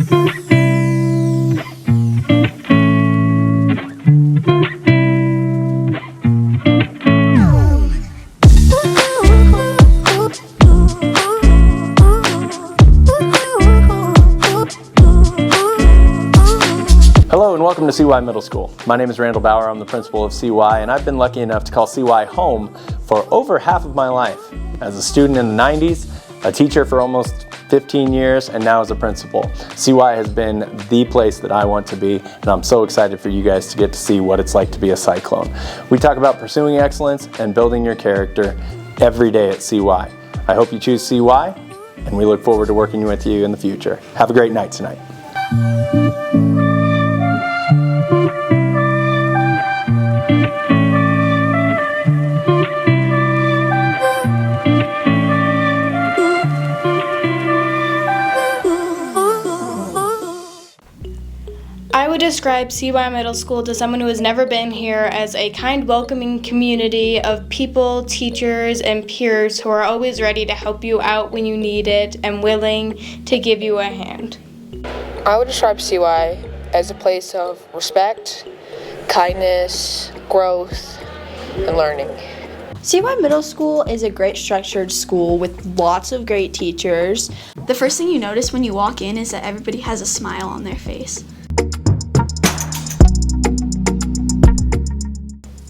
Hello and welcome to CY Middle School. My name is Randall Bauer, I'm the principal of CY, and I've been lucky enough to call CY home for over half of my life. As a student in the 90s, a teacher for almost 15 years, and now as a principal. CY has been the place that I want to be, and I'm so excited for you guys to get to see what it's like to be a Cyclone. We talk about pursuing excellence and building your character every day at CY. I hope you choose CY, and we look forward to working with you in the future. Have a great night tonight. I would describe CY Middle School to someone who has never been here as a kind, welcoming community of people, teachers, and peers who are always ready to help you out when you need it and willing to give you a hand. I would describe CY as a place of respect, kindness, growth, and learning. CY Middle School is a great structured school with lots of great teachers. The first thing you notice when you walk in is that everybody has a smile on their face.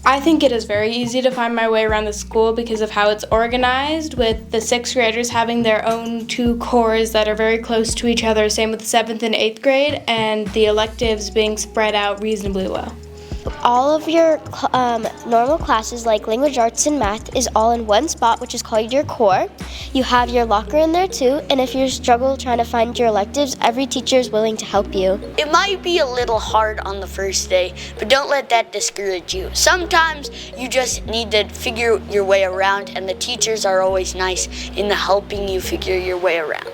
I think it is very easy to find my way around the school because of how it's organized, with the 6th graders having their own 2 cores that are very close to each other, same with 7th and 8th grade, and the electives being spread out reasonably well. All of your normal classes like language arts and math is all in one spot, which is called your core. You have your locker in there too, and if you struggle trying to find your electives, every teacher is willing to help you. It might be a little hard on the first day, but don't let that discourage you. Sometimes you just need to figure your way around, and the teachers are always nice in helping you figure your way around.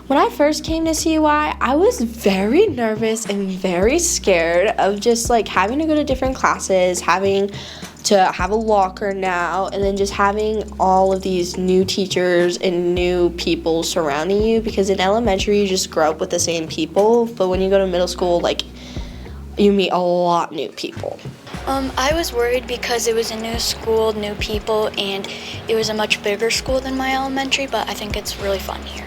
When I first came to CY, I was very nervous and very scared of just like having to go to different classes, having to have a locker now, and then just having all of these new teachers and new people surrounding you, because in elementary you just grow up with the same people, but when you go to middle school, like, you meet a lot new people. I was worried because it was a new school, new people, and it was a much bigger school than my elementary, but I think it's really fun here.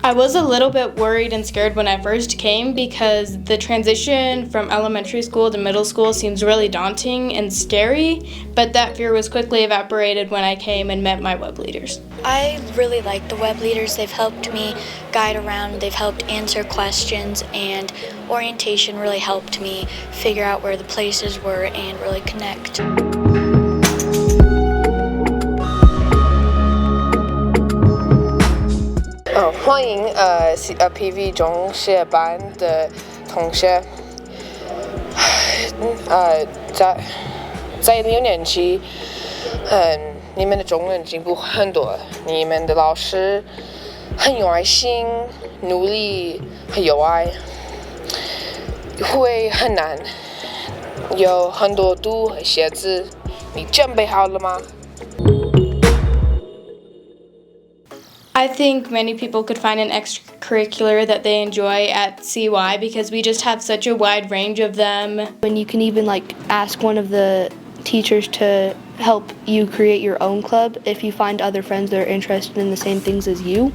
I was a little bit worried and scared when I first came because the transition from elementary school to middle school seems really daunting and scary, but that fear was quickly evaporated when I came and met my web leaders. I really like the web leaders. They've helped me guide around, they've helped answer questions, and orientation really helped me figure out where the places were and really connect. 欢迎PV 中学班的同学。在6年级，你们的中文进步很多，你们的老师很有爱心，努力很有爱，会很难，有很多读和写字，你准备好了吗？ I think many people could find an extracurricular that they enjoy at CY because we just have such a wide range of them. And you can even like ask one of the teachers to help you create your own club if you find other friends that are interested in the same things as you.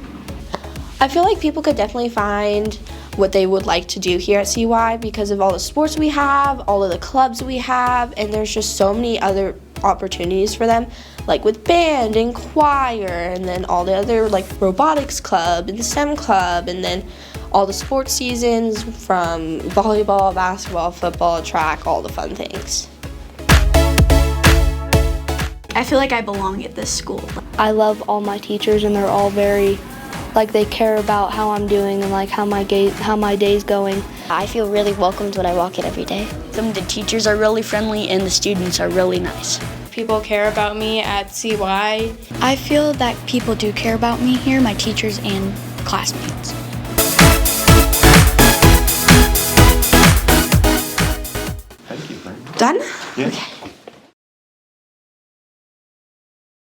I feel like people could definitely find what they would like to do here at CY because of all the sports we have, all of the clubs we have, and there's just so many other opportunities for them, like with band and choir, and then all the other like robotics club and STEM club, and then all the sports seasons from volleyball, basketball, football, track, all the fun things. I feel like I belong at this school. I love all my teachers, and they're all very, like, they care about how I'm doing and like how my day's going. I feel really welcomed when I walk in every day. Some of the teachers are really friendly and the students are really nice. People care about me at CY. I feel that people do care about me here, my teachers and classmates. Thank you, Frank. Done? Yeah. Okay.